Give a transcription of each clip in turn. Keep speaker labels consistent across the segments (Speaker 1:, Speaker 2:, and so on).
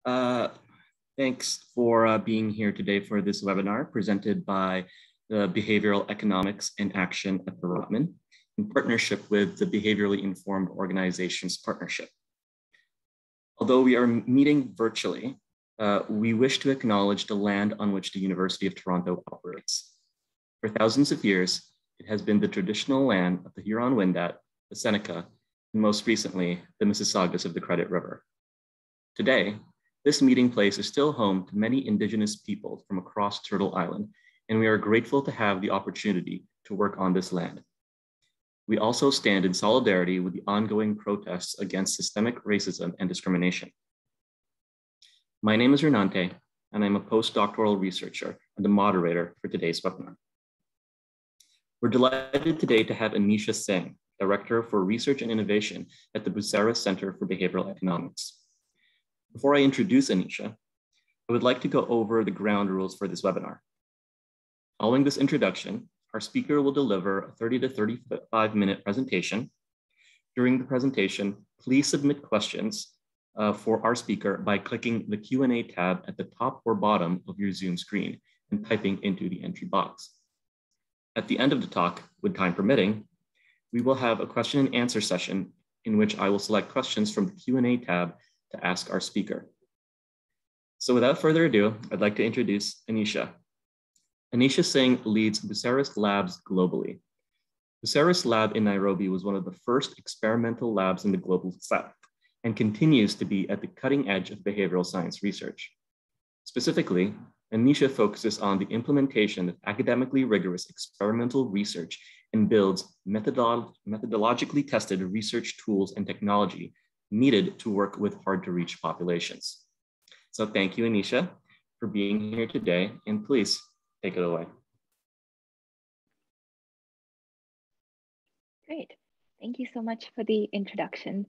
Speaker 1: Uh, Thanks for being here today for this webinar presented by the Behavioral Economics in Action at the Rotman in partnership with the Behaviorally Informed Organizations Partnership. Although we are meeting virtually, we wish to acknowledge the land on which the University of Toronto operates. For thousands of years, it has been the traditional land of the Huron-Wendat, the Seneca, and most recently, the Mississaugas of the Credit River. Today, this meeting place is still home to many Indigenous people from across Turtle Island, and we are grateful to have the opportunity to work on this land. We also stand in solidarity with the ongoing protests against systemic racism and discrimination. My name is Renante, and I'm a postdoctoral researcher and the moderator for today's webinar. We're delighted today to have Anisha Singh, Director for Research and Innovation at the Busara Center for Behavioral Economics. Before I introduce Anisha, I would like to go over the ground rules for this webinar. Following this introduction, our speaker will deliver a 30 to 35-minute presentation. During the presentation, please submit questions for our speaker by clicking the Q&A tab at the top or bottom of your Zoom screen and typing into the entry box. At the end of the talk, with time permitting, we will have a question and answer session in which I will select questions from the Q&A tab to ask our speaker. So without further ado, I'd like to introduce Anisha. Anisha Singh leads Busara's labs globally. Busara's lab in Nairobi was one of the first experimental labs in the global south and continues to be at the cutting edge of behavioral science research. Specifically, Anisha focuses on the implementation of academically rigorous experimental research and builds methodologically tested research tools and technology needed to work with hard-to-reach populations. So thank you, Anisha, for being here today, and please take it away.
Speaker 2: Great. Thank you so much for the introduction.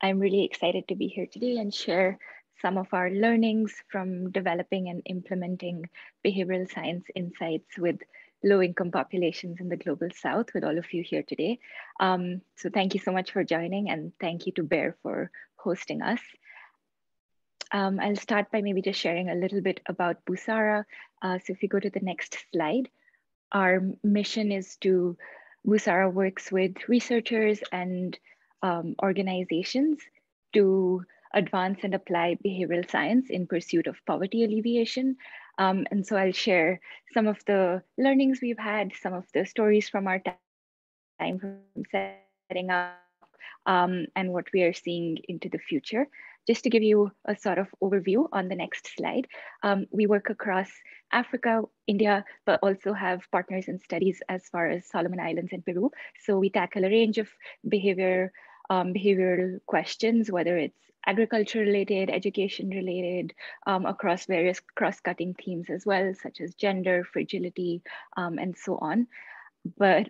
Speaker 2: I'm really excited to be here today and share some of our learnings from developing and implementing behavioral science insights with low-income populations in the global south with all of you here today. So thank you so much for joining, and thank you to Bear for hosting us. I'll start by maybe just sharing a little bit about Busara. So if you go to the next slide, our mission is to, Busara works with researchers and organizations to advance and apply behavioral science in pursuit of poverty alleviation. And so I'll share some of the learnings we've had, some of the stories from our time from setting up, and what we are seeing into the future. Just to give you a sort of overview on the next slide, we work across Africa, India, but also have partners in studies as far as Solomon Islands and Peru. So we tackle a range of behavioral questions, whether it's agriculture related, education related, across various cross-cutting themes as well, such as gender, fragility, and so on. But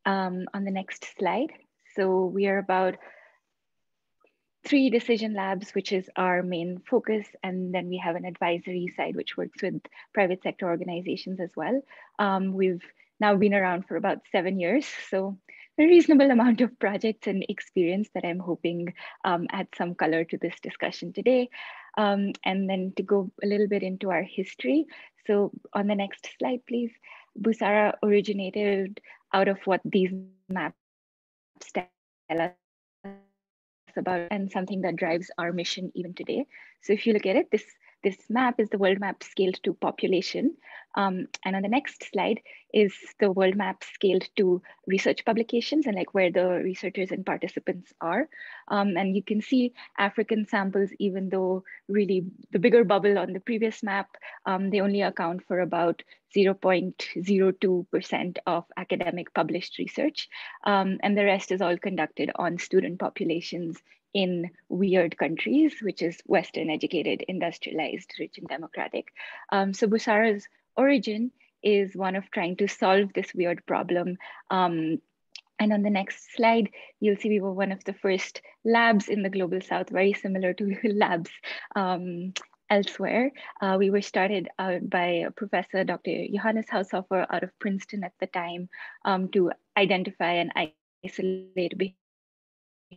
Speaker 2: on the next slide, so we are about 3 decision labs, which is our main focus. And then we have an advisory side, which works with private sector organizations as well. We've now been around for about 7 years. So a reasonable amount of projects and experience that I'm hoping add some color to this discussion today. And then to go a little bit into our history. So on the next slide, please. Busara originated out of what these maps tell us about, and something that drives our mission even today. So if you look at it, this map is the world map scaled to population. And on the next slide is the world map scaled to research publications and like where the researchers and participants are. And you can see African samples, even though really the bigger bubble on the previous map, they only account for about 0.02% of academic published research. And the rest is all conducted on student populations in weird countries, which is Western educated, industrialized, rich and democratic. So Busara's origin is one of trying to solve this weird problem. And on the next slide, you'll see we were one of the first labs in the global south, very similar to labs elsewhere. We were started out by Professor Dr. Johannes Haushofer out of Princeton at the time to identify and isolate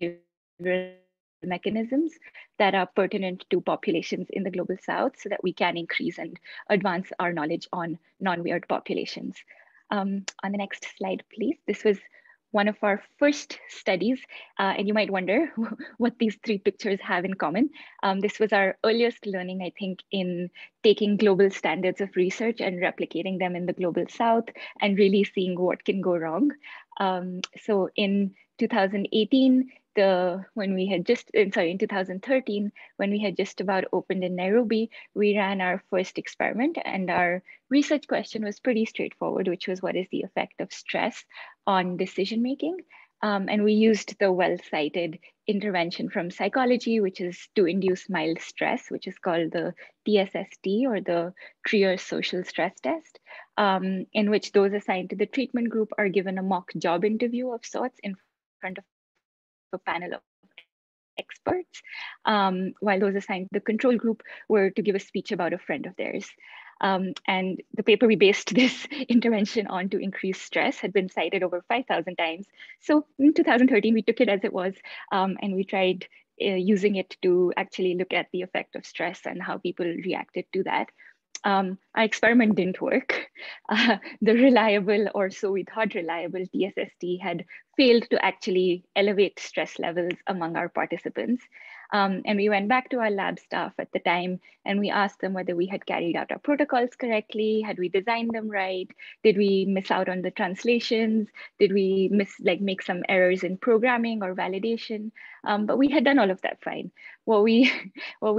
Speaker 2: behavioral mechanisms that are pertinent to populations in the global south so that we can increase and advance our knowledge on non-weird populations. On the next slide, please. This was one of our first studies, and you might wonder what these three pictures have in common. This was our earliest learning, I think, in taking global standards of research and replicating them in the global south and really seeing what can go wrong. So in 2018, in 2013, when we had just about opened in Nairobi, we ran our first experiment, and our research question was pretty straightforward, which was, what is the effect of stress on decision-making? And we used the well-cited intervention from psychology, which is to induce mild stress, which is called the TSST, or the Trier Social Stress Test, in which those assigned to the treatment group are given a mock job interview of sorts in front of a panel of experts, while those assigned to the control group were to give a speech about a friend of theirs. And the paper we based this intervention on to increase stress had been cited over 5,000 times. So in 2013, we took it as it was, and we tried using it to actually look at the effect of stress and how people reacted to that. Our experiment didn't work. The reliable, or so we thought reliable, TSST had failed to actually elevate stress levels among our participants. And we went back to our lab staff at the time and we asked them whether we had carried out our protocols correctly, had we designed them right, did we miss out on the translations, did we make some errors in programming or validation, but we had done all of that fine. What we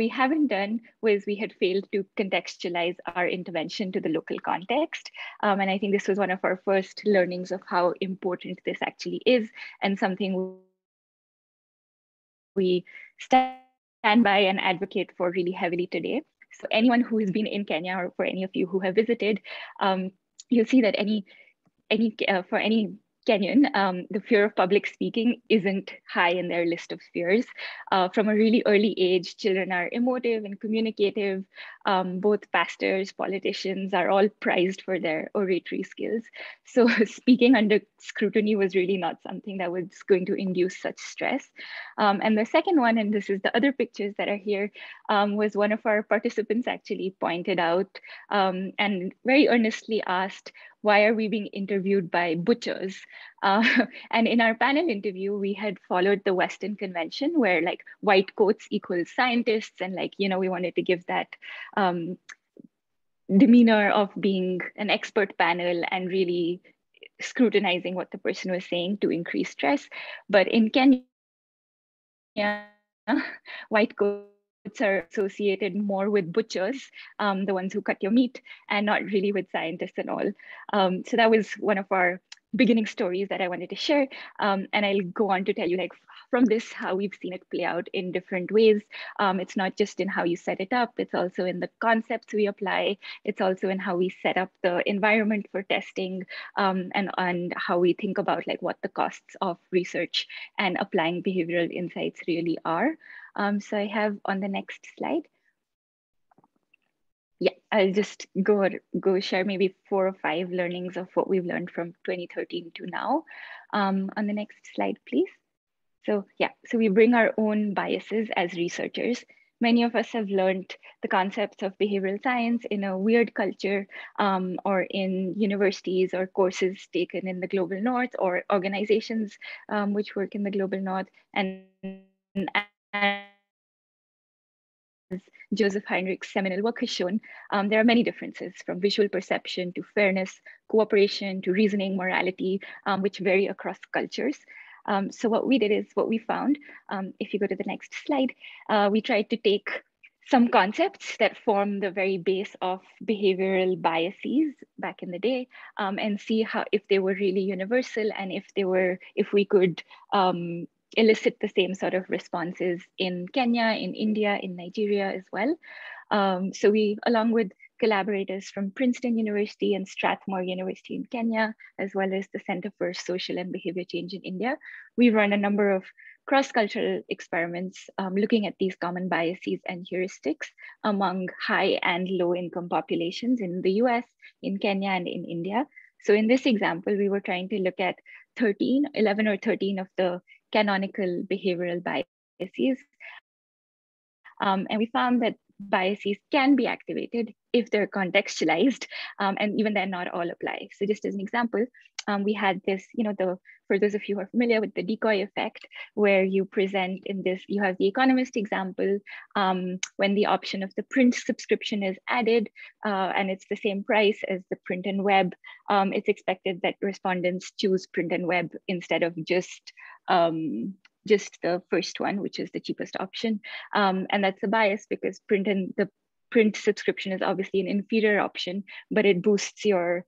Speaker 2: haven't done was we had failed to contextualize our intervention to the local context. And I think this was one of our first learnings of how important this actually is, and something we stand by and advocate for really heavily today. So anyone who has been in Kenya, or for any of you who have visited, you'll see that for any Kenyan, the fear of public speaking isn't high in their list of fears. From a really early age, children are emotive and communicative. Both pastors, politicians are all prized for their oratory skills. So speaking under scrutiny was really not something that was going to induce such stress. And the second one, and this is the other pictures that are here, was one of our participants actually pointed out and very earnestly asked, why are we being interviewed by butchers? And in our panel interview, we had followed the Western convention where like white coats equals scientists. And we wanted to give that demeanor of being an expert panel and really scrutinizing what the person was saying to increase stress. But in Kenya, white coats are associated more with butchers, the ones who cut your meat, and not really with scientists and all. So that was one of our beginning stories that I wanted to share. And I'll go on to tell you from this, how we've seen it play out in different ways. It's not just in how you set it up, it's also in the concepts we apply. It's also in how we set up the environment for testing, and how we think about what the costs of research and applying behavioral insights really are. So I have on the next slide. Yeah, I'll just go share maybe 4 or 5 learnings of what we've learned from 2013 to now. On the next slide, please. So yeah, so we bring our own biases as researchers. Many of us have learned the concepts of behavioral science in a weird culture, or in universities or courses taken in the global north, or organizations which work in the global north. And as Joseph Heinrich's seminal work has shown, there are many differences, from visual perception to fairness, cooperation to reasoning, morality, which vary across cultures. So what we did is, what we found, if you go to the next slide, we tried to take some concepts that form the very base of behavioral biases back in the day, and see if they were really universal, and if we could elicit the same sort of responses in Kenya, in India, in Nigeria as well. So we, along with collaborators from Princeton University and Strathmore University in Kenya, as well as the Center for Social and Behavior Change in India, we run a number of cross-cultural experiments looking at these common biases and heuristics among high and low income populations in the US, in Kenya, and in India. So in this example, we were trying to look at 11 or 13 of the canonical behavioral biases And we found that biases can be activated if they're contextualized, and even then not all apply. So just as an example, we had this, for those of you who are familiar with the decoy effect, where you present in this, you have the Economist example, when the option of the print subscription is added, and it's the same price as the print and web, it's expected that respondents choose print and web instead of just the first one, which is the cheapest option. And that's a bias because the print subscription is obviously an inferior option, but it boosts your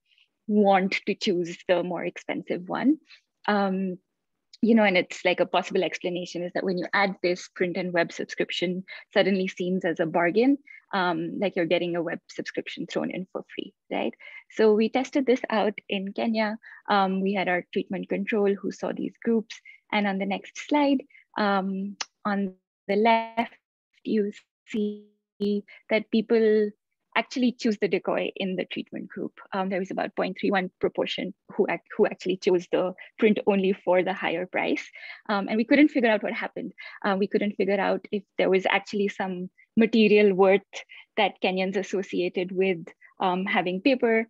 Speaker 2: want to choose the more expensive one. And it's like a possible explanation is that when you add this print and web subscription, suddenly seems as a bargain, like you're getting a web subscription thrown in for free, right? So we tested this out in Kenya. We had our treatment control who saw these groups. And on the next slide, on the left, you see that people actually choose the decoy in the treatment group. There was about 0.31 proportion who actually chose the print only for the higher price. And we couldn't figure out what happened. We couldn't figure out if there was actually some material worth that Kenyans associated with having paper,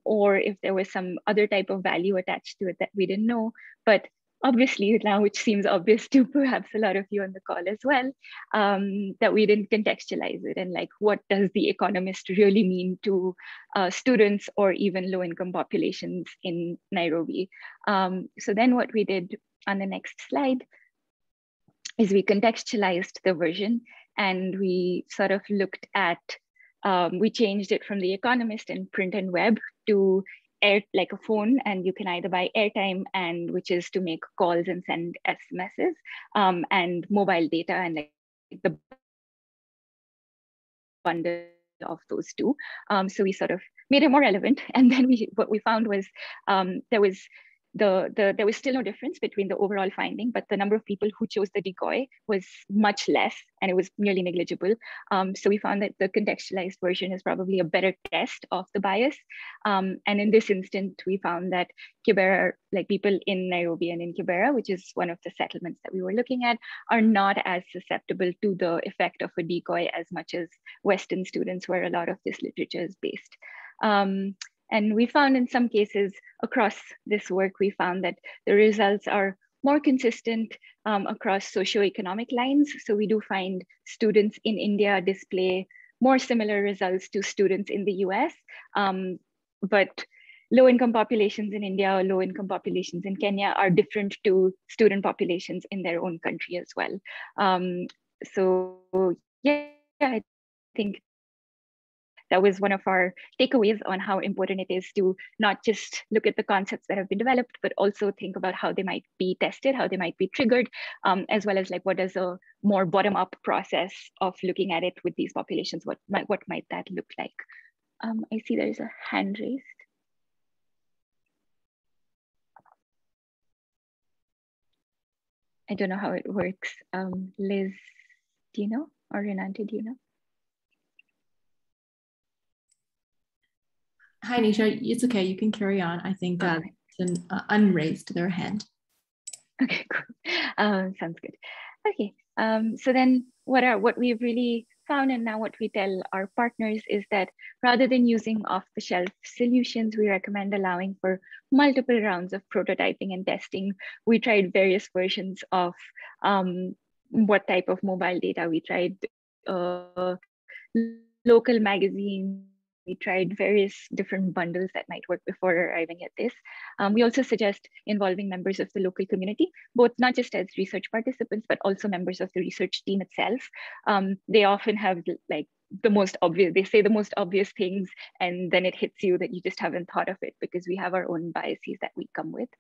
Speaker 2: or if there was some other type of value attached to it that we didn't know. But obviously now, which seems obvious to perhaps a lot of you on the call as well, that we didn't contextualize it. And like, what does the Economist really mean to students or even low-income populations in Nairobi? So then what we did on the next slide is we contextualized the version, and we sort of looked at, we changed it from the Economist and print and web to like a phone, and you can either buy airtime, and which is to make calls and send SMSs, and mobile data, and like the bundle of those two. So we sort of made it more relevant, and then what we found was there was still no difference between the overall finding, but the number of people who chose the decoy was much less, and it was nearly negligible. So we found that the contextualized version is probably a better test of the bias. And in this instance, we found that Kibera, like people in Nairobi and in Kibera, which is one of the settlements that we were looking at, are not as susceptible to the effect of a decoy as much as Western students, where a lot of this literature is based. And we found in some cases across this work, we found that the results are more consistent across socioeconomic lines. So we do find students in India display more similar results to students in the US, but low-income populations in India or low-income populations in Kenya are different to student populations in their own country as well. So yeah, I think that was one of our takeaways on how important it is to not just look at the concepts that have been developed, but also think about how they might be tested, how they might be triggered, as well as like what does a more bottom-up process of looking at it with these populations, what might that look like? I see there's a hand raised. I don't know how it works. Liz, do you know? Or Renante, do you know?
Speaker 3: Hi, Anisha. It's okay. You can carry on. I think unraised their hand.
Speaker 2: Okay, cool. Sounds good. Okay. So then what we've really found, and now what we tell our partners, is that rather than using off-the-shelf solutions, we recommend allowing for multiple rounds of prototyping and testing. We tried various versions of what type of mobile data. We tried local magazines. We tried various different bundles that might work before arriving at this. We also suggest involving members of the local community, both not just as research participants, but also members of the research team itself. They often have like the most obvious, they say the most obvious things, and then it hits you that you just haven't thought of it because we have our own biases that we come with.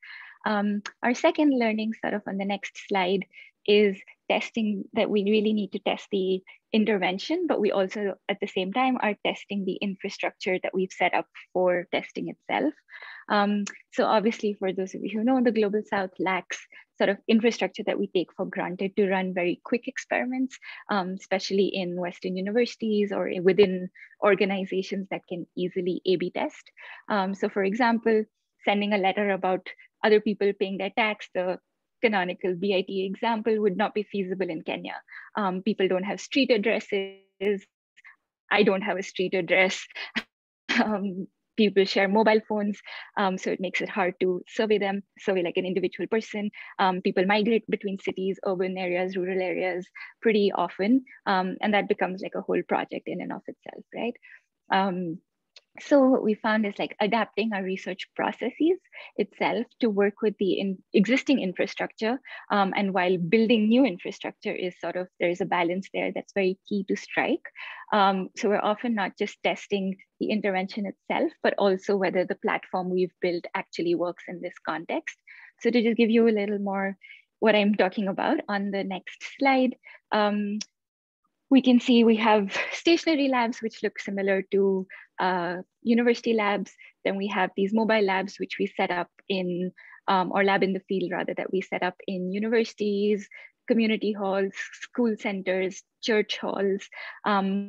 Speaker 2: Our second learning sort of on the next slide is testing, that we really need to test the intervention, but we also at the same time are testing the infrastructure that we've set up for testing itself. So obviously, for those of you who know, the Global South lacks sort of infrastructure that we take for granted to run very quick experiments, especially in Western universities or within organizations that can easily A/B test. So for example, sending a letter about other people paying their tax, the canonical BIT example would not be feasible in Kenya. People don't have street addresses. I don't have a street address. People share mobile phones, so it makes it hard to survey like an individual person. People migrate between cities, urban areas, rural areas pretty often, and that becomes like a whole project in and of itself, right? So what we found is like adapting our research processes itself to work with the existing infrastructure. And while building new infrastructure is sort of, there's a balance there that's very key to strike. So we're often not just testing the intervention itself, but also whether the platform we've built actually works in this context. So to just give you a little more what I'm talking about on the next slide, we can see we have stationary labs, which look similar to university labs. Then we have these mobile labs, which we set up in, or lab in the field rather, that we set up in universities, community halls, school centers, church halls. But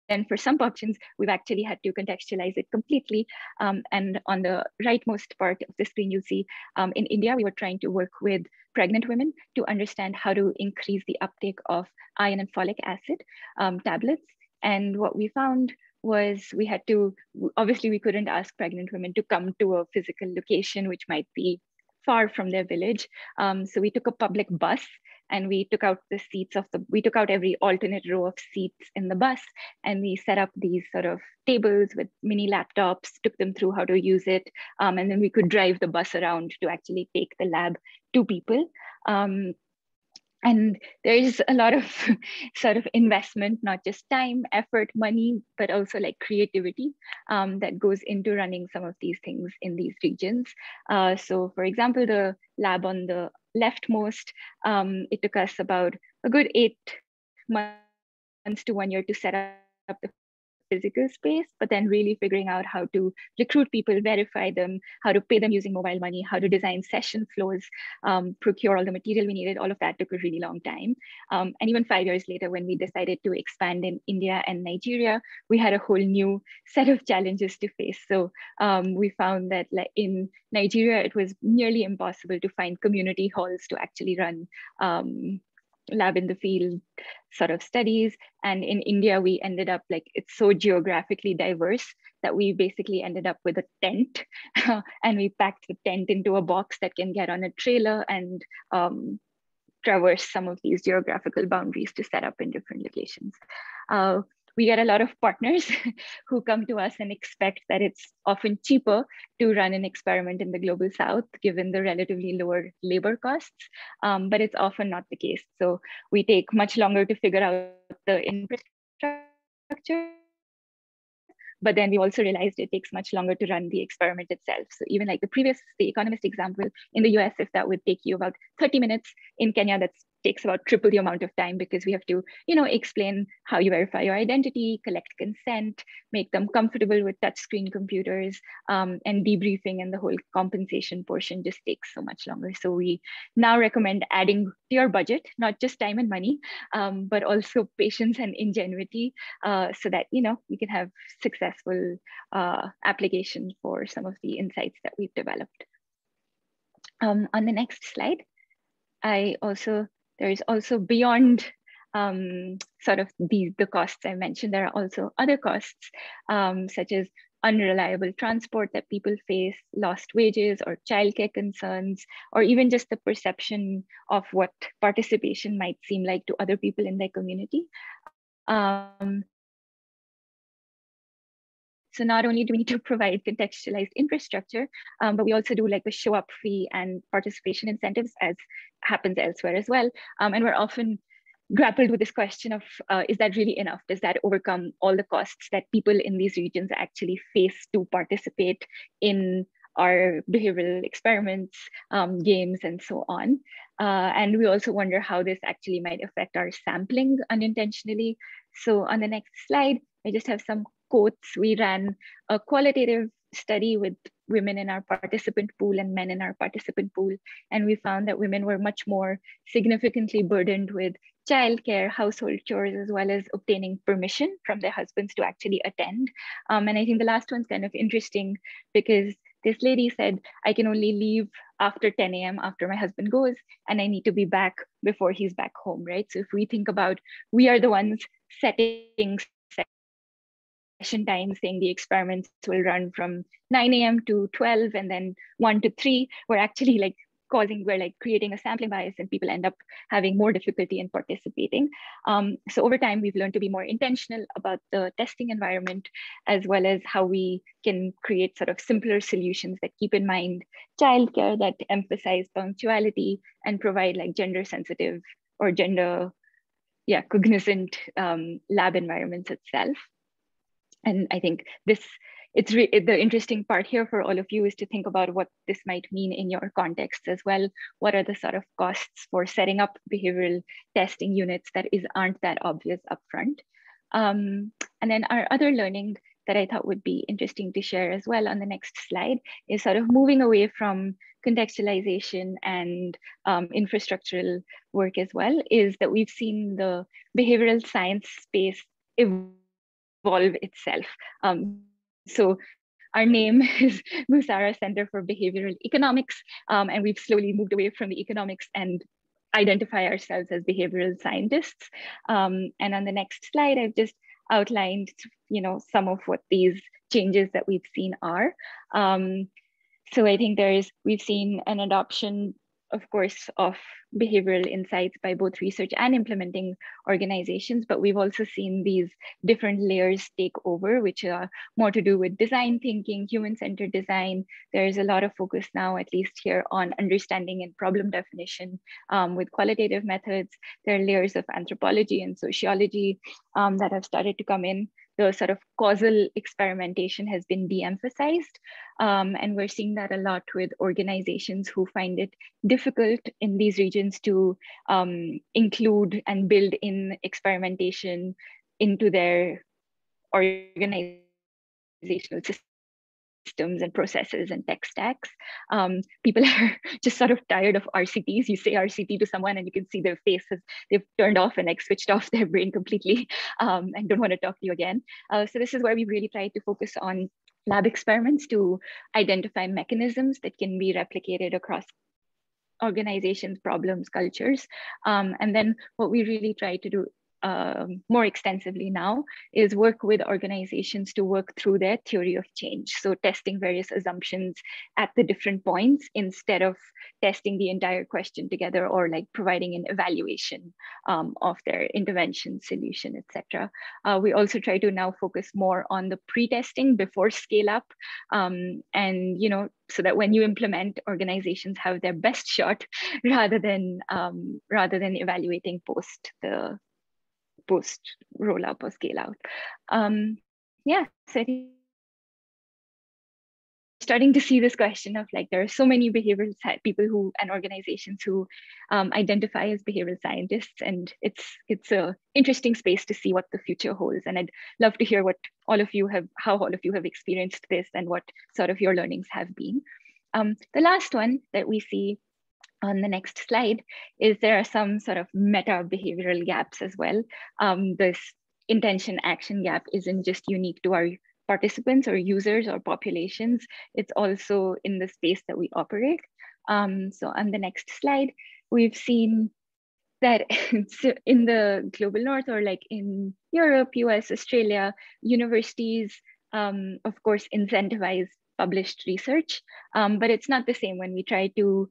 Speaker 2: then for some options, we've actually had to contextualize it completely. And on the rightmost part of the screen, you see in India, we were trying to work with pregnant women to understand how to increase the uptake of iron and folic acid tablets. And what we found was we had to, obviously we couldn't ask pregnant women to come to a physical location, which might be far from their village. So we took a public bus and we took out the seats of we took out every alternate row of seats in the bus, and we set up these sort of tables with mini laptops, took them through how to use it. And then we could drive the bus around to actually take the lab to people. And there is a lot of sort of investment, not just time, effort, money, but also like creativity that goes into running some of these things in these regions. So for example, the lab on the leftmost, it took us about a good 8 months to 1 year to set up the physical space, but then really figuring out how to recruit people, verify them, how to pay them using mobile money, how to design session flows, procure all the material we needed. All of that took a really long time. And even 5 years later, when we decided to expand in India and Nigeria, we had a whole new set of challenges to face. So we found that like in Nigeria, it was nearly impossible to find community halls to actually run lab in the field sort of studies. And in India, we ended up like, it's so geographically diverse that we basically ended up with a tent and we packed the tent into a box that can get on a trailer and traverse some of these geographical boundaries to set up in different locations. We get a lot of partners who come to us and expect that it's often cheaper to run an experiment in the global south, given the relatively lower labor costs, but it's often not the case. So we take much longer to figure out the infrastructure, but then we also realized it takes much longer to run the experiment itself. So even like the economist example in the US, if that would take you about 30 minutes, in Kenya, that takes about triple the amount of time, because we have to, explain how you verify your identity, collect consent, make them comfortable with touchscreen computers, and debriefing and the whole compensation portion just takes so much longer. So we now recommend adding to your budget, not just time and money, but also patience and ingenuity, so that, you can have successful application for some of the insights that we've developed. On the next slide, there is also beyond sort of the costs I mentioned, there are also other costs, such as unreliable transport that people face, lost wages or childcare concerns, or even just the perception of what participation might seem like to other people in their community. So not only do we need to provide contextualized infrastructure, but we also do like the show up fee and participation incentives, as happens elsewhere as well. And we're often grappled with this question of, is that really enough? Does that overcome all the costs that people in these regions actually face to participate in our behavioral experiments, games, and so on? And we also wonder how this actually might affect our sampling unintentionally. So on the next slide, I just have some quotes. We ran a qualitative study with women in our participant pool and men in our participant pool. And we found that women were much more significantly burdened with childcare, household chores, as well as obtaining permission from their husbands to actually attend. And I think the last one's kind of interesting, because this lady said, I can only leave after 10 a.m. after my husband goes, and I need to be back before he's back home, right? So if we think about, we are the ones setting session time, saying the experiments will run from 9 a.m. to 12 and then 1 to 3, we're actually like creating a sampling bias, and people end up having more difficulty in participating. So over time, we've learned to be more intentional about the testing environment, as well as how we can create sort of simpler solutions that keep in mind childcare, that emphasize punctuality, and provide like gender sensitive or gender cognizant lab environments itself. And I think the interesting part here for all of you is to think about what this might mean in your context as well. What are the sort of costs for setting up behavioral testing units that aren't that obvious upfront? And then our other learning that I thought would be interesting to share as well on the next slide is sort of moving away from contextualization and infrastructural work as well, is that we've seen the behavioral science space evolve itself. So our name is Busara Center for Behavioral Economics, and we've slowly moved away from the economics and identify ourselves as behavioral scientists. And on the next slide, I've just outlined, some of what these changes that we've seen are. So I think we've seen an adoption, of course, of behavioral insights by both research and implementing organizations, but we've also seen these different layers take over, which are more to do with design thinking, human-centered design. There's a lot of focus now, at least here, on understanding and problem definition with qualitative methods. There are layers of anthropology and sociology that have started to come in. The sort of causal experimentation has been de-emphasized. And we're seeing that a lot with organizations who find it difficult in these regions to include and build in experimentation into their organizational systems and processes and tech stacks. People are just sort of tired of RCTs. You say RCT to someone and you can see their faces, they've turned off and like switched off their brain completely and don't want to talk to you again. So this is where we really try to focus on lab experiments to identify mechanisms that can be replicated across organizations, problems, cultures. And then what we really try to do more extensively now is work with organizations to work through their theory of change. So testing various assumptions at the different points instead of testing the entire question together, or like providing an evaluation of their intervention, solution, etc. We also try to now focus more on the pre-testing before scale up, and so that when you implement, organizations have their best shot rather than evaluating post roll up or scale out. So I think starting to see this question of like, there are so many behavioral people and organizations who identify as behavioral scientists, and it's a interesting space to see what the future holds. And I'd love to hear how all of you have experienced this and what sort of your learnings have been. The last one that we see on the next slide is there are some sort of meta behavioral gaps as well. This intention action gap isn't just unique to our participants or users or populations, it's also in the space that we operate. So on the next slide, we've seen that in the global north, or like in Europe, US, Australia, universities, of course, incentivize published research, but it's not the same when we try to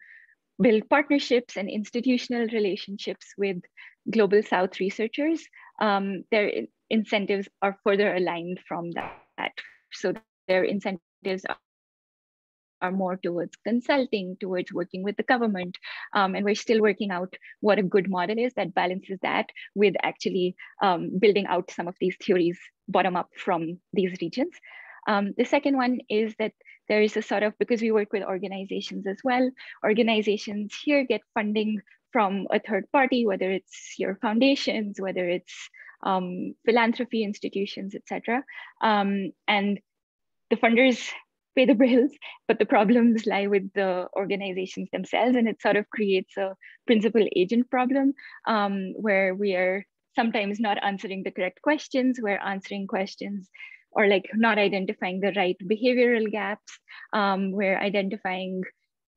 Speaker 2: build partnerships and institutional relationships with global South researchers. Their incentives are further aligned from that. So their incentives are more towards consulting, towards working with the government. And we're still working out what a good model is that balances that with actually building out some of these theories bottom up from these regions. The second one is that there is a sort of, because we work with organizations as well, organizations here get funding from a third party, whether it's your foundations, whether it's philanthropy institutions, etc. And the funders pay the bills, but the problems lie with the organizations themselves. And it sort of creates a principal agent problem where we are sometimes not answering the correct questions. We're answering questions or like not identifying the right behavioral gaps. We're identifying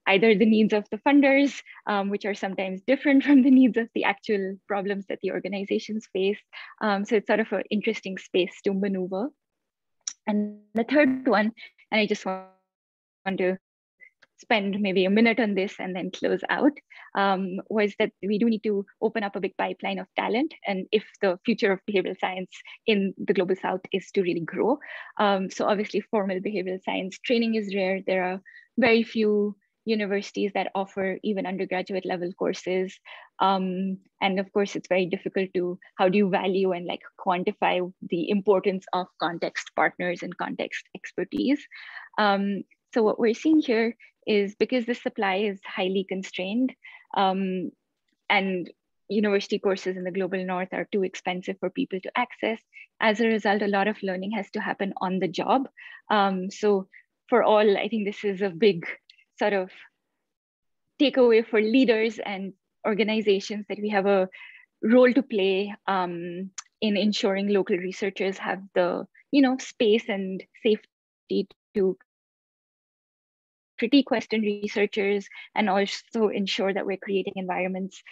Speaker 2: either the needs of the funders, which are sometimes different from the needs of the actual problems that the organizations face. So it's sort of an interesting space to maneuver. And the third one, and I just want to spend maybe a minute on this and then close out, was that we do need to open up a big pipeline of talent. And if the future of behavioral science in the Global South is to really grow. So obviously formal behavioral science training is rare. There are very few universities that offer even undergraduate level courses. And of course, it's very difficult to, how do you value and like quantify the importance of context partners and context expertise? So what we're seeing here is, because the supply is highly constrained, and university courses in the global north are too expensive for people to access. As a result, a lot of learning has to happen on the job. So for all, I think this is a big sort of takeaway for leaders and organizations, that we have a role to play in ensuring local researchers have the space and safety to critique Western researchers, and also ensure that we're creating environments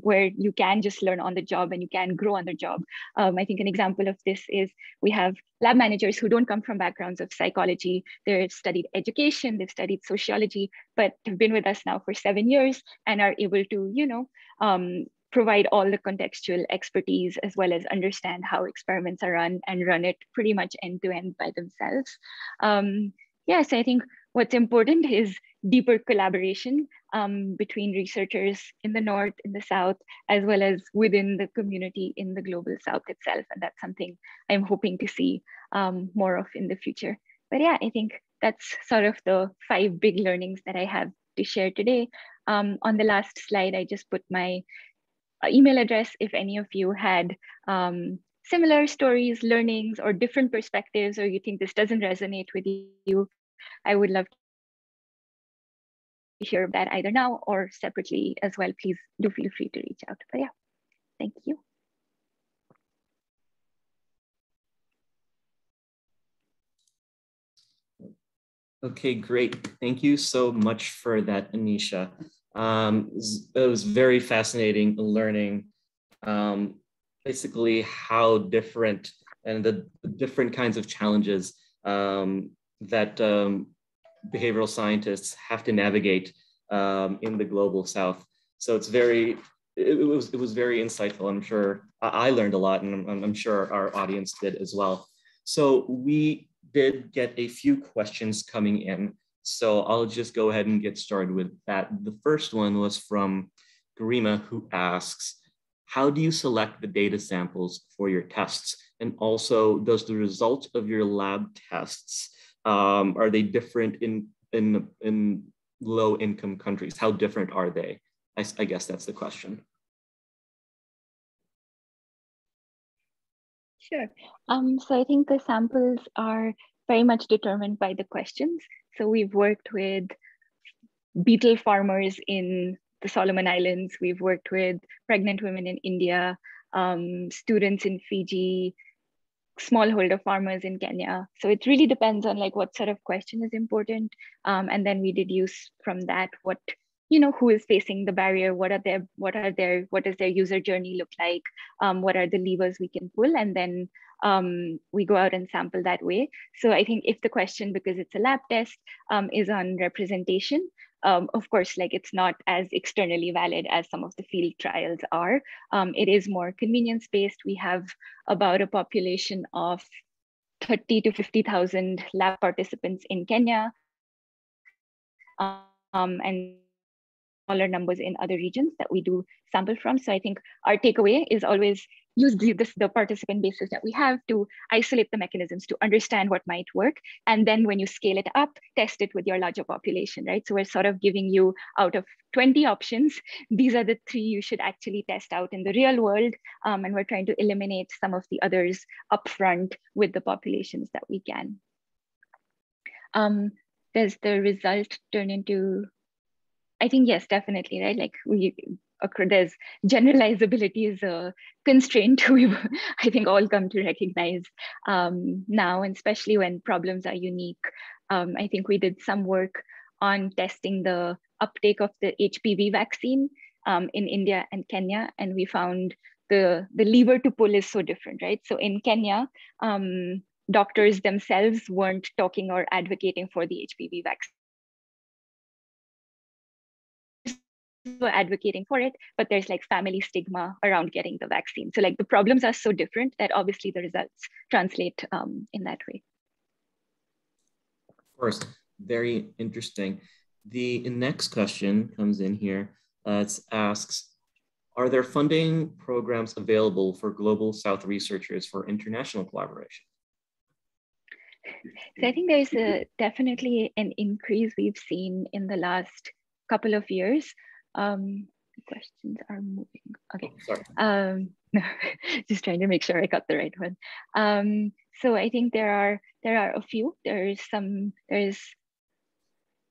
Speaker 2: where you can just learn on the job and you can grow on the job. I think an example of this is we have lab managers who don't come from backgrounds of psychology. They've studied education, they've studied sociology, but have been with us now for 7 years and are able to, provide all the contextual expertise, as well as understand how experiments are run and run it pretty much end to end by themselves. So I think what's important is deeper collaboration between researchers in the North, in the South, as well as within the community in the Global South itself. And that's something I'm hoping to see more of in the future. But yeah, I think that's sort of the 5 big learnings that I have to share today. On the last slide, I just put my email address if any of you had similar stories, learnings, or different perspectives, or you think this doesn't resonate with you. I would love to hear that either now or separately as well. Please do feel free to reach out. But yeah, thank you.
Speaker 1: Okay, great. Thank you so much for that, Anisha. It was very fascinating learning basically how different and the different kinds of challenges that behavioral scientists have to navigate in the Global South. So it was very insightful. I'm sure I learned a lot, and I'm sure our audience did as well. So we did get a few questions coming in. So I'll just go ahead and get started with that. The first one was from Garima, who asks, how do you select the data samples for your tests? And also, does the result of your lab tests, are they different in low income countries? How different are they? I guess that's the question.
Speaker 2: Sure. So I think the samples are very much determined by the questions. So we've worked with beetle farmers in the Solomon Islands. We've worked with pregnant women in India, students in Fiji, smallholder farmers in Kenya. So it really depends on like what sort of question is important. And then we deduce from that what, who is facing the barrier, what does their user journey look like, what are the levers we can pull, and then we go out and sample that way. So I think if the question, because it's a lab test, is on representation, of course, like it's not as externally valid as some of the field trials are. It is more convenience-based. We have about a population of 30 to 50,000 lab participants in Kenya, and smaller numbers in other regions that we do sample from. So I think our takeaway is always use the participant basis that we have to isolate the mechanisms to understand what might work. And then when you scale it up, test it with your larger population, right? So we're sort of giving you, out of 20 options, these are the 3 you should actually test out in the real world. And we're trying to eliminate some of the others upfront with the populations that we can. Does the result turn into, I think, yes, definitely, right? Like there's generalizability is a constraint we've, I think, all come to recognize now, and especially when problems are unique. I think we did some work on testing the uptake of the HPV vaccine in India and Kenya, and we found the lever to pull is so different, right? So in Kenya, doctors themselves weren't talking or advocating for the HPV vaccine. Were advocating for it, but there's like family stigma around getting the vaccine. So like the problems are so different that obviously the results translate in that way.
Speaker 1: Of course, very interesting. The next question comes in here. It asks, are there funding programs available for Global South researchers for international collaboration?
Speaker 2: So I think there's definitely an increase we've seen in the last couple of years. The questions are moving. Okay.
Speaker 1: Oh, sorry.
Speaker 2: No, just trying to make sure I got the right one. So I think there are a few. There's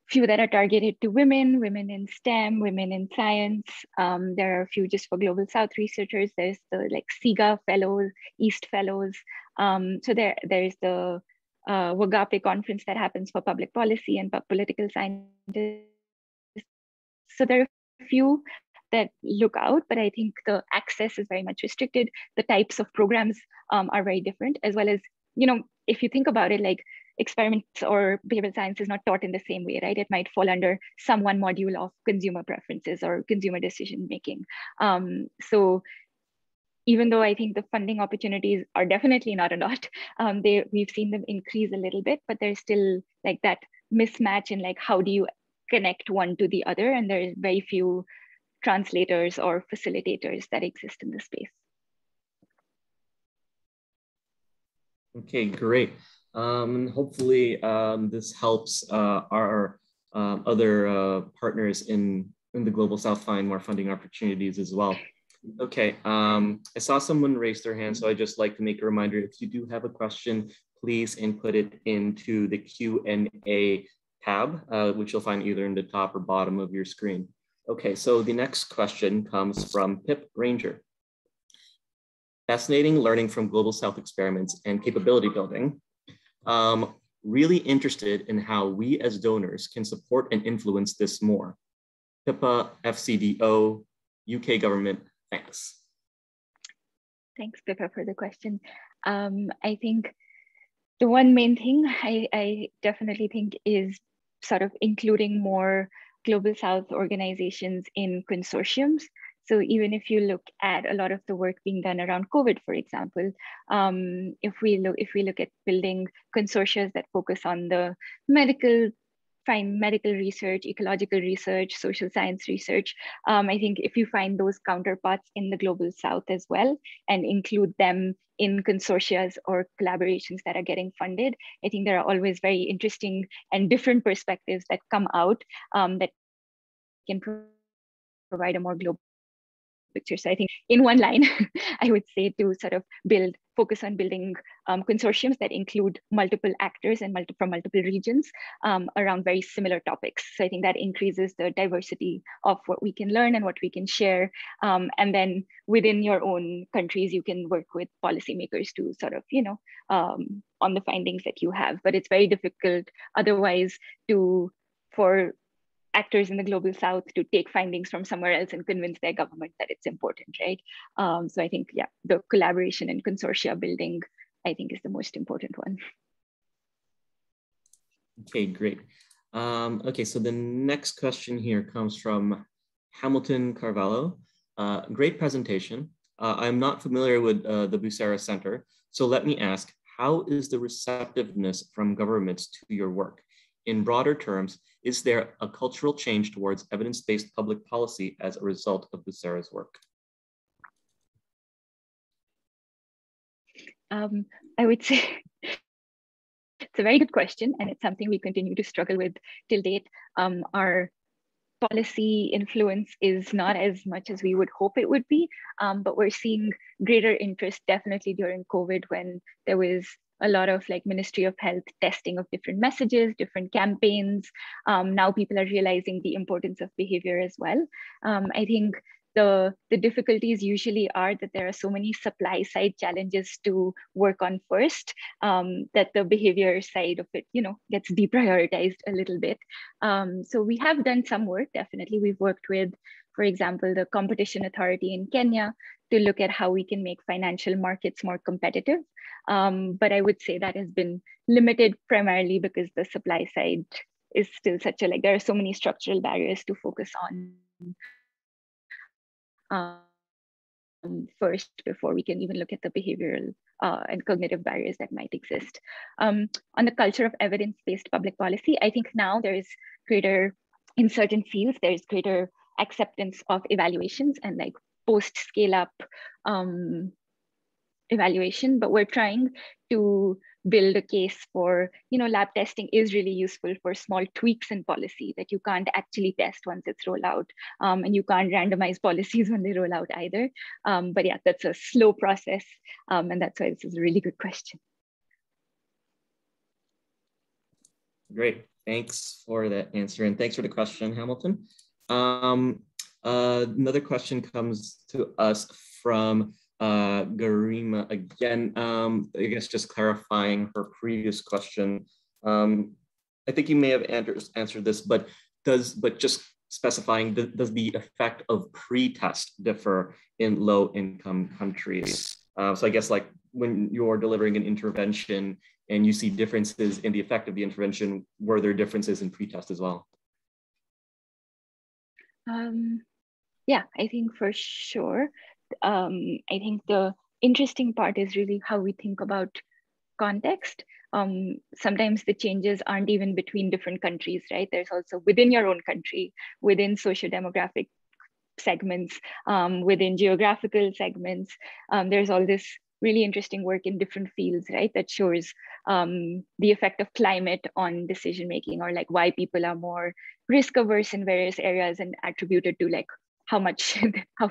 Speaker 2: few that are targeted to women in STEM, women in science. There are a few just for Global South researchers. There's the like SIGA fellows, East fellows. So there's the Wagape conference that happens for public policy and political scientists. So there are a few that look out, but I think the access is very much restricted. The types of programs are very different, as well as, you know, if you think about it, like experiments or behavioral science is not taught in the same way, right? It might fall under some one module of consumer preferences or consumer decision making. So even though I think the funding opportunities are definitely not a lot, we've seen them increase a little bit, but there's still like that mismatch in like, how do you connect one to the other? And there's very few translators or facilitators that exist in the space.
Speaker 1: Okay, great. Hopefully this helps our other partners in the Global South find more funding opportunities as well. Okay, I saw someone raise their hand, so I'd just like to make a reminder, if you do have a question, please input it into the Q&A tab, which you'll find either in the top or bottom of your screen. Okay, so the next question comes from Pip Ranger. Fascinating learning from Global South experiments and capability building. Really interested in how we as donors can support and influence this more. PIPA, FCDO, UK government, thanks.
Speaker 2: Thanks, Pippa, for the question. I think the one main thing I definitely think is sort of including more Global South organizations in consortiums. So even if you look at a lot of the work being done around COVID, for example, if we look at building consortia that focus on the medical research, ecological research, social science research, I think if you find those counterparts in the Global South as well and include them in consortia or collaborations that are getting funded, I think there are always very interesting and different perspectives that come out that can provide a more global picture. So I think in one line, I would say to sort of focus on building consortiums that include multiple actors and from multiple regions around very similar topics. So I think that increases the diversity of what we can learn and what we can share. And then within your own countries, you can work with policymakers to sort of, you know, on the findings that you have. But it's very difficult otherwise for actors in the Global South to take findings from somewhere else and convince their government that it's important, right? So I think, yeah, the collaboration and consortia building, I think, is the most important one.
Speaker 1: Okay, great. Okay, so the next question here comes from Hamilton Carvalho. Great presentation. I'm not familiar with the Busara Center, so let me ask, how is the receptiveness from governments to your work? In broader terms, is there a cultural change towards evidence-based public policy as a result of Busara's work?
Speaker 2: I would say it's a very good question, and it's something we continue to struggle with till date. Our policy influence is not as much as we would hope it would be, but we're seeing greater interest definitely during COVID, when there was a lot of like Ministry of Health testing of different messages, different campaigns. Now people are realizing the importance of behavior as well. I think the difficulties usually are that there are so many supply side challenges to work on first, that the behavior side of it, gets deprioritized a little bit. So we have done some work, definitely. We've worked with, for example, the Competition Authority in Kenya to look at how we can make financial markets more competitive. But I would say that has been limited primarily because the supply side is still such a, there are so many structural barriers to focus on first before we can even look at the behavioral and cognitive barriers that might exist. On the culture of evidence-based public policy, I think now there is greater, in certain fields, there is greater acceptance of evaluations and like post-scale up evaluation, but we're trying to build a case for, lab testing is really useful for small tweaks in policy that you can't actually test once it's rolled out, and you can't randomize policies when they roll out either. But yeah, that's a slow process, and that's why this is a really good question.
Speaker 1: Great, thanks for that answer, and thanks for the question, Hamilton. Another question comes to us from Garima again. I guess just clarifying her previous question. I think you may have answered this, but just specifying, does the effect of pre-test differ in low-income countries? So I guess like when you're delivering an intervention and you see differences in the effect of the intervention, were there differences in pre-test as well?
Speaker 2: Yeah, I think for sure. I think the interesting part is really how we think about context. Sometimes the changes aren't even between different countries, right? There's also within your own country, within socio-demographic segments, within geographical segments. There's all this really interesting work in different fields, right? That shows the effect of climate on decision-making, or like why people are more risk averse in various areas and attributed to like how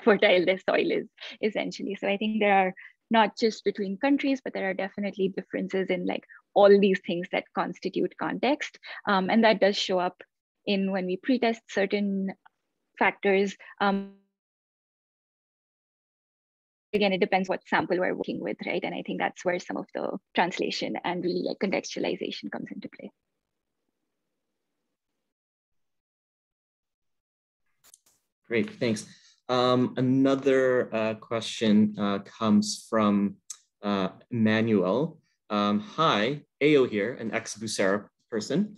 Speaker 2: fertile their soil is, essentially. So I think there are not just between countries, but there are definitely differences in like all these things that constitute context. And that does show up in when we pretest certain factors. Again, it depends what sample we're working with, right? And I think that's where some of the translation and really like contextualization comes into play.
Speaker 1: Great, thanks. Another question comes from Emmanuel. Hi, Ayo here, an ex-Busara person.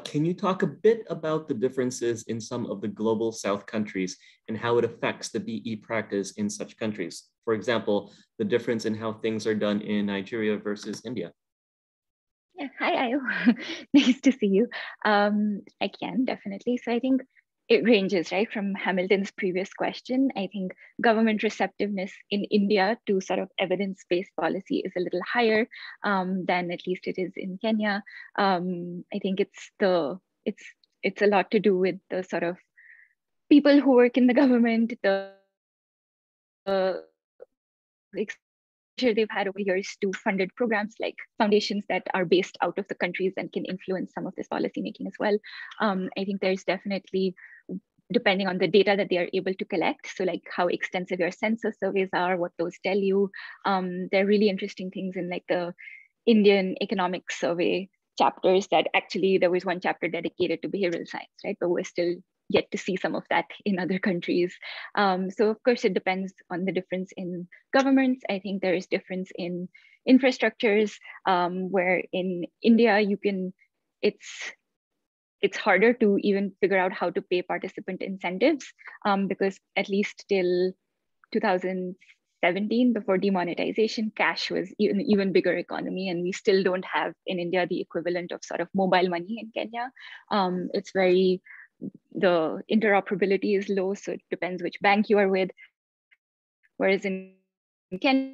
Speaker 1: Can you talk a bit about the differences in some of the global South countries and how it affects the BE practice in such countries? For example, the difference in how things are done in Nigeria versus India.
Speaker 2: Yeah, hi, Ayo. Nice to see you. I can, definitely. So I think it ranges, right? From Hamilton's previous question, I think government receptiveness in India to sort of evidence-based policy is a little higher than at least it is in Kenya. I think it's a lot to do with the sort of people who work in the government, the exposure they've had over years to funded programs like foundations that are based out of the countries and can influence some of this policy making as well. I think there's definitely, depending on the data that they are able to collect, so like how extensive your census surveys are, what those tell you. There are really interesting things in like the Indian economic survey chapters that actually there was one chapter dedicated to behavioral science, right? But we're still yet to see some of that in other countries. So of course it depends on the difference in governments. I think there is difference in infrastructures, where in India it's harder to even figure out how to pay participant incentives, because at least till 2017, before demonetization, cash was an even bigger economy, and we still don't have in India the equivalent of sort of mobile money in Kenya. It's very, the interoperability is low, so it depends which bank you are with. Whereas in Kenya,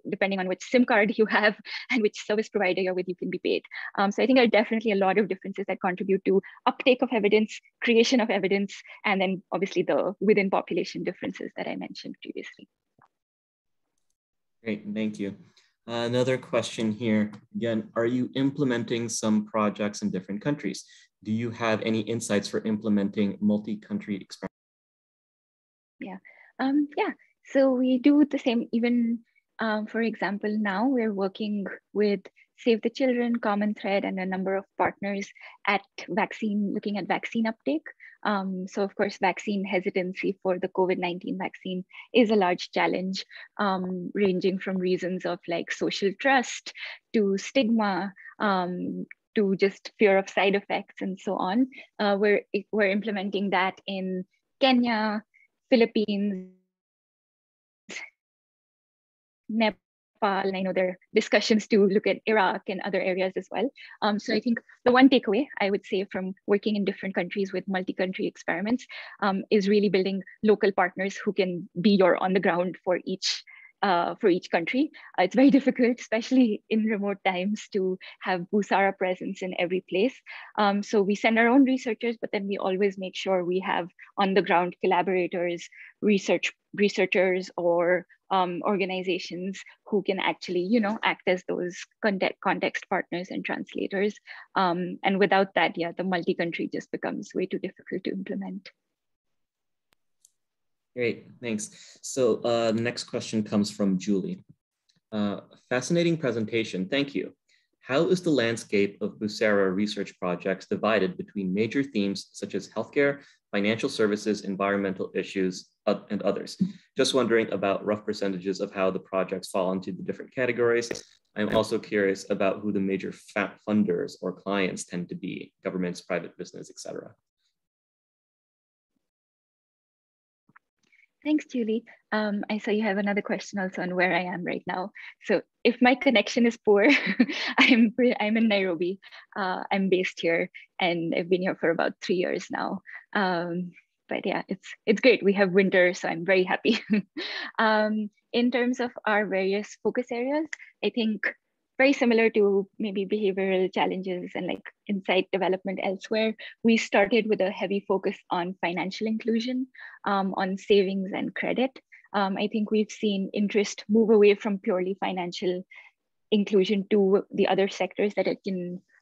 Speaker 2: depending on which SIM card you have and which service provider you're with, you can be paid. So I think there are definitely a lot of differences that contribute to uptake of evidence, creation of evidence, and then obviously the within population differences that I mentioned previously.
Speaker 1: Great, thank you. Another question here. Again, are you implementing some projects in different countries? Do you have any insights for implementing multi-country experiments?
Speaker 2: Yeah. So we do the same. Even for example, now we're working with Save the Children, Common Thread, and a number of partners at looking at vaccine uptake. So of course, vaccine hesitancy for the COVID-19 vaccine is a large challenge, ranging from reasons of like social trust to stigma, to just fear of side effects and so on. We're implementing that in Kenya, Philippines, Nepal, and I know there are discussions to look at Iraq and other areas as well. So I think the one takeaway I would say from working in different countries with multi-country experiments is really building local partners who can be your on the ground for each country. It's very difficult, especially in remote times, to have Busara presence in every place. So we send our own researchers, but then we always make sure we have on the ground collaborators, researchers, or organizations who can actually, act as those context partners and translators. And without that, the multi-country just becomes way too difficult to implement.
Speaker 1: Great, thanks. So the next question comes from Julie. Fascinating presentation, thank you. How is the landscape of Busara research projects divided between major themes such as healthcare, financial services, environmental issues, and others? Just wondering about rough percentages of how the projects fall into the different categories. I'm also curious about who the major funders or clients tend to be, governments, private business, etc.
Speaker 2: Thanks, Julie. I saw you have another question also on where I am right now. So if my connection is poor, I'm in Nairobi. I'm based here, and I've been here for about 3 years now. But yeah, it's great. We have winter, so I'm very happy. In terms of our various focus areas, I think very similar to maybe behavioral challenges and like insight development elsewhere, we started with a heavy focus on financial inclusion, on savings and credit. I think we've seen interest move away from purely financial inclusion to the other sectors that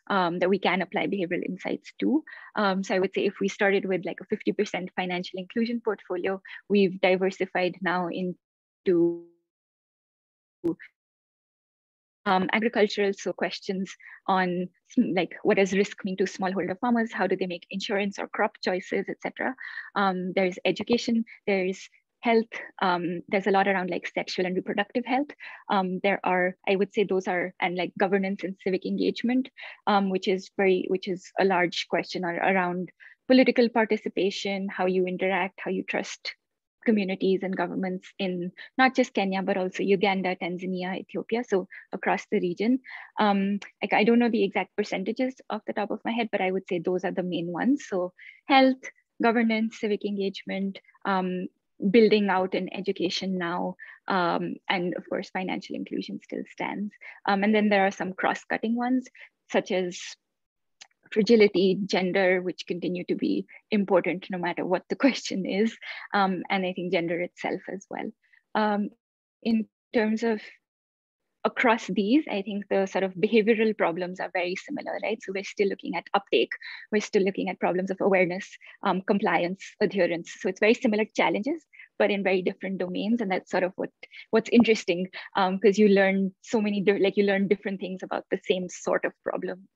Speaker 2: that we can apply behavioral insights to. So I would say if we started with like a 50% financial inclusion portfolio, we've diversified now into agricultural, so questions on like what does risk mean to smallholder farmers, how do they make insurance or crop choices, etc. There's education, there's health, there's a lot around like sexual and reproductive health. There are, I would say those are, and like governance and civic engagement, which is a large question around political participation, how you interact, how you trust communities and governments in not just Kenya, but also Uganda, Tanzania, Ethiopia, so across the region. Like I don't know the exact percentages off the top of my head, but I would say those are the main ones. So health, governance, civic engagement, building out in education now, and of course, financial inclusion still stands. And then there are some cross-cutting ones, such as fragility, gender, which continue to be important no matter what the question is, and I think gender itself as well. In terms of across these, I think the sort of behavioral problems are very similar, right? So we're still looking at uptake, we're still looking at problems of awareness, compliance, adherence. So it's very similar challenges, but in very different domains. And that's sort of what's interesting, because you learn so many, you learn different things about the same sort of problem.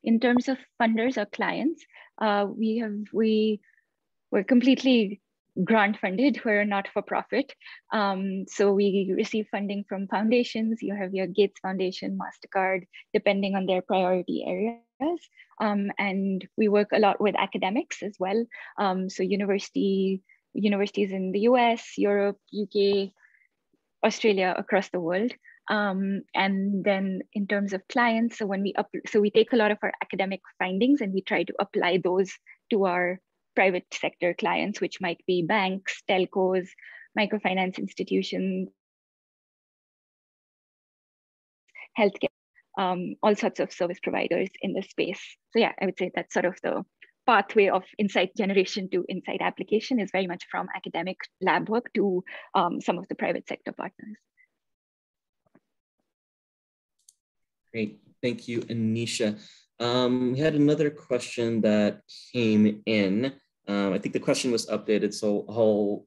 Speaker 2: In terms of funders or clients, we're completely grant funded, we're not for profit. So we receive funding from foundations. You have your Gates Foundation, MasterCard, depending on their priority areas. And we work a lot with academics as well. So universities in the US, Europe, UK, Australia, across the world. And then in terms of clients, so we take a lot of our academic findings and we try to apply those to our private sector clients, which might be banks, telcos, microfinance institutions, healthcare, all sorts of service providers in this space. So yeah, I would say that's sort of the pathway of insight generation to insight application is very much from academic lab work to some of the private sector partners.
Speaker 1: Great, thank you, Anisha. We had another question that came in. I think the question was updated, so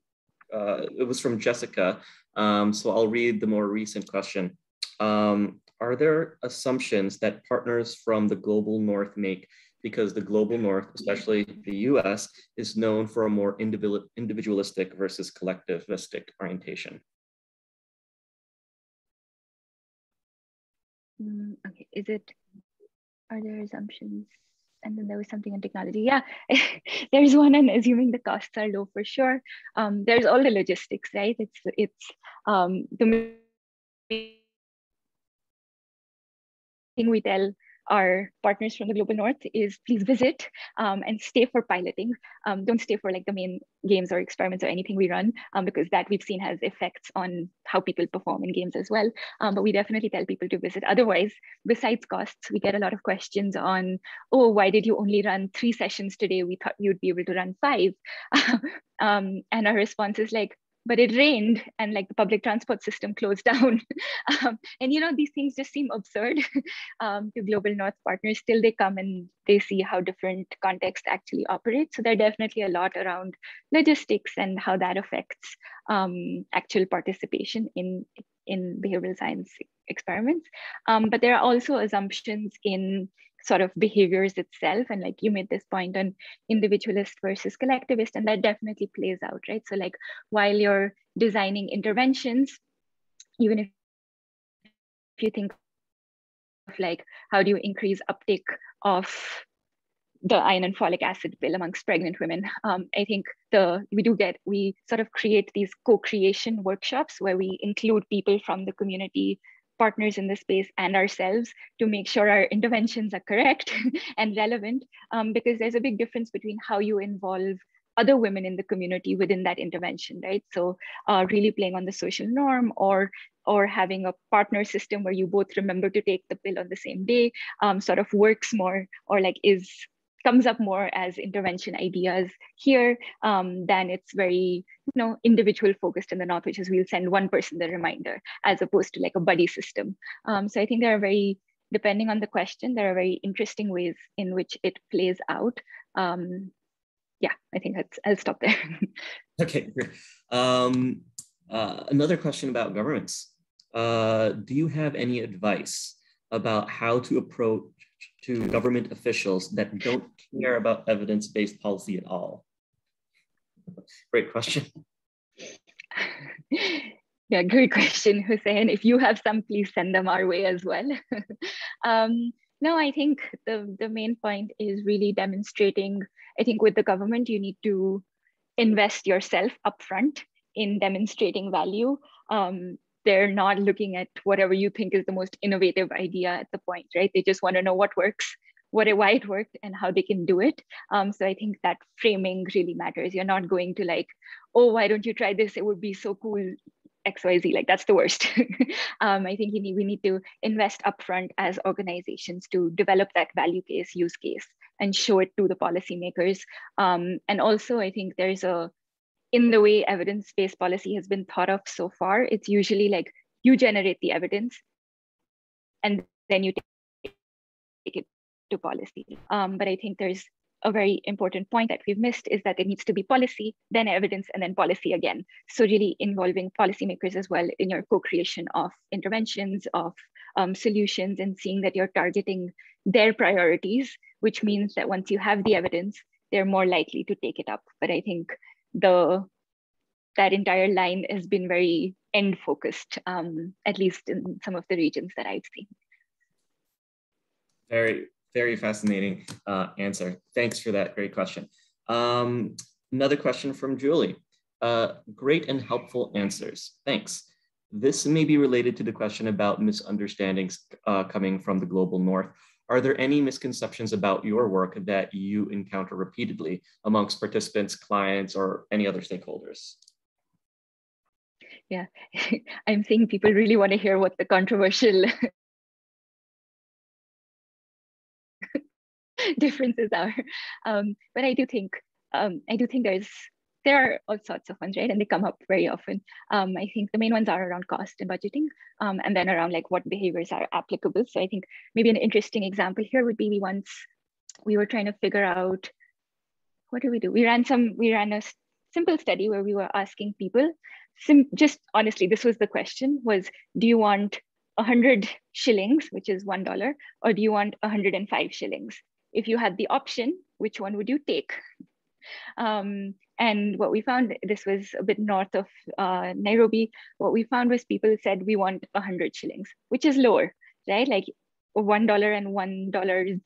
Speaker 1: it was from Jessica. So I'll read the more recent question. Are there assumptions that partners from the global north make because the global north, especially the US, is known for a more individualistic versus collectivistic orientation?
Speaker 2: Okay, are there assumptions? And then there was something on technology. Yeah, there's one on assuming the costs are low for sure. There's all the logistics, right? It's the thing we tell our partners from the global north is please visit and stay for piloting. Don't stay for like the main games or experiments or anything we run, because that we've seen has effects on how people perform in games as well. But we definitely tell people to visit. Otherwise, besides costs, we get a lot of questions on, oh, why did you only run 3 sessions today? We thought you'd be able to run 5. And our response is like, but it rained and like the public transport system closed down. And you know, these things just seem absurd to global north partners till they come and they see how different contexts actually operate. So there are definitely a lot around logistics and how that affects actual participation in behavioral science experiments. But there are also assumptions in sort of behaviors itself. And like you made this point on individualist versus collectivist, and that definitely plays out, right? So like while you're designing interventions, even if you think of like, how do you increase uptake of the iron and folic acid pill amongst pregnant women? I think we sort of create these co-creation workshops where we include people from the community, partners in the space, and ourselves to make sure our interventions are correct and relevant, because there's a big difference between how you involve other women in the community within that intervention, right? So really playing on the social norm, or having a partner system where you both remember to take the pill on the same day, sort of works more, or like comes up more as intervention ideas here, than it's very individual focused in the north, which is we'll send one person the reminder as opposed to like a buddy system. So I think there are depending on the question, there are very interesting ways in which it plays out. Yeah, I think I'll stop there.
Speaker 1: Okay, great. Another question about governments. Do you have any advice about how to approach to government officials that don't care about evidence-based policy at all? Great question.
Speaker 2: Yeah, great question, Hussein. If you have some, please send them our way as well. No, I think the main point is really demonstrating, I think with the government, you need to invest yourself upfront in demonstrating value. They're not looking at whatever you think is the most innovative idea at the point, right? They just want to know what works, why it worked, and how they can do it. So I think that framing really matters. You're not going to like, oh, why don't you try this? It would be so cool, XYZ, like that's the worst. I think we need to invest upfront as organizations to develop that value case, use case, and show it to the policymakers. And also I think there's in the way evidence-based policy has been thought of so far, it's usually like you generate the evidence and then you take it to policy. But I think there's a very important point that we've missed is that it needs to be policy, then evidence, and then policy again. So really involving policymakers as well in your co-creation of interventions, of solutions, and seeing that you're targeting their priorities, which means that once you have the evidence, they're more likely to take it up. But I think that entire line has been very end focused, at least in some of the regions that I've seen.
Speaker 1: Very, very fascinating answer. Thanks for that great question. Another question from Julie. Great and helpful answers. Thanks. This may be related to the question about misunderstandings coming from the global north. Are there any misconceptions about your work that you encounter repeatedly amongst participants, clients, or any other stakeholders?
Speaker 2: Yeah, I'm seeing people really want to hear what the controversial differences are. But I do think there are all sorts of ones, right? And they come up very often. I think the main ones are around cost and budgeting, and then around like what behaviors are applicable. So I think maybe an interesting example here would be we were trying to figure out, what did we do? We ran a simple study where we were asking people, just honestly, this was the question, was, do you want 100 shillings, which is $1, or do you want 105 shillings? If you had the option, which one would you take? And what we found, this was a bit north of Nairobi, what we found was people said, we want 100 shillings, which is lower, right? Like $1 and $1.05,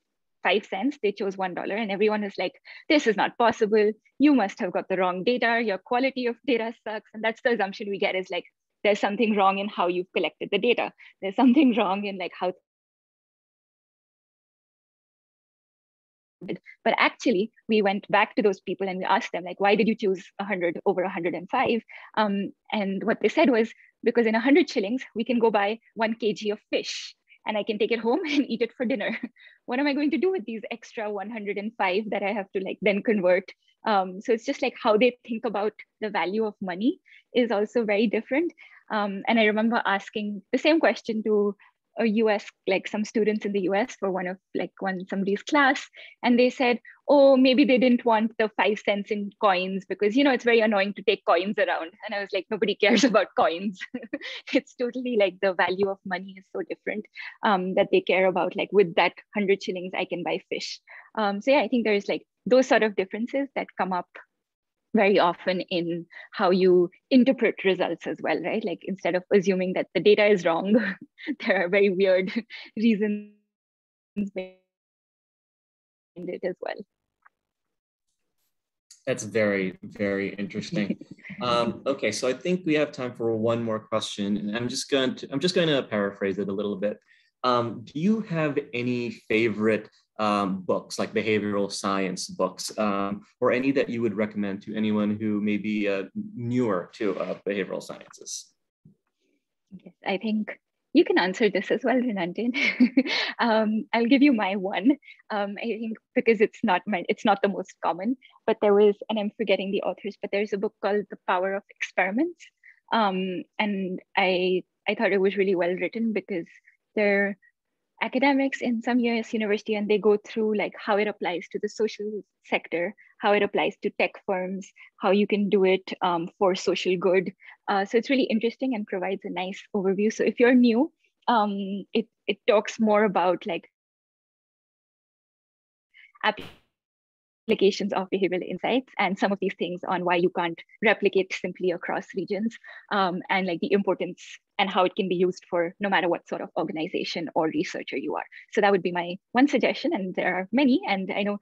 Speaker 2: they chose $1, and everyone was like, this is not possible. You must have got the wrong data. Your quality of data sucks. And that's the assumption we get, is like, there's something wrong in how you've collected the data. There's something wrong in like how. But actually, we went back to those people and we asked them, like, why did you choose 100 over 105? And what they said was, because in 100 shillings, we can go buy 1 kg of fish and I can take it home and eat it for dinner. What am I going to do with these extra 105 that I have to like then convert? So it's just like how they think about the value of money is also very different. And I remember asking the same question to a US, like some students in the US for somebody's class, and they said, oh, maybe they didn't want the 5 cents in coins because, you know, it's very annoying to take coins around. And I was like, nobody cares about coins. It's totally like the value of money is so different, that they care about, like, with that 100 shillings, I can buy fish. So yeah, I think there's like those sort of differences that come up very often in how you interpret results as well, right? Like, instead of assuming that the data is wrong, there are very weird reasons behind it as well.
Speaker 1: That's very, very interesting. Okay, so I think we have time for one more question, and I'm just going to paraphrase it a little bit. Do you have any favorite books, like behavioral science books, or any that you would recommend to anyone who may be newer to behavioral sciences?
Speaker 2: Yes, I think you can answer this as well, Renantin. I'll give you my one. I think because it's not the most common, but there was, and I'm forgetting the authors, but there's a book called The Power of Experiments. And I thought it was really well written because they're academics in some US university, and they go through like how it applies to the social sector, how it applies to tech firms, how you can do it for social good. So it's really interesting and provides a nice overview. So if you're new, it talks more about like applications of behavioral insights and some of these things on why you can't replicate simply across regions, and like the importance and how it can be used for no matter what sort of organization or researcher you are. So that would be my one suggestion, and there are many. And I know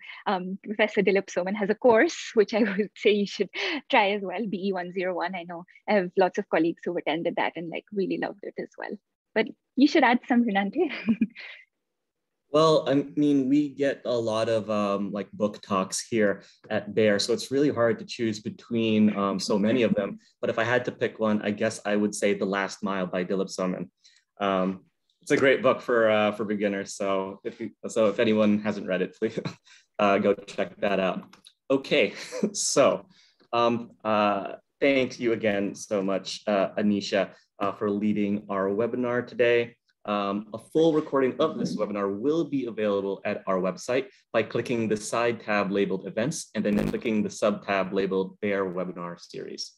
Speaker 2: Professor Dilip Soman has a course, which I would say you should try as well, BE 101. I know I have lots of colleagues who've attended that and like really loved it as well. But you should add some, Renante.
Speaker 1: Well, I mean, we get a lot of like book talks here at Bear, so it's really hard to choose between so many of them. But if I had to pick one, I guess I would say The Last Mile by Dilip Soman. It's a great book for beginners. So if anyone hasn't read it, please go check that out. Okay, so thank you again so much, Anisha, for leading our webinar today. A full recording of this webinar will be available at our website by clicking the side tab labeled Events and then clicking the sub tab labeled Bear Webinar Series.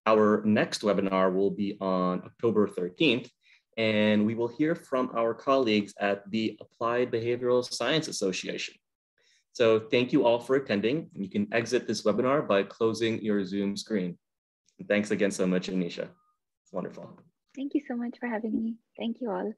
Speaker 1: Our next webinar will be on October 13th, and we will hear from our colleagues at the Applied Behavioral Science Association. So thank you all for attending. You can exit this webinar by closing your Zoom screen. And thanks again so much, Anisha. It's wonderful.
Speaker 2: Thank you so much for having me. Thank you all.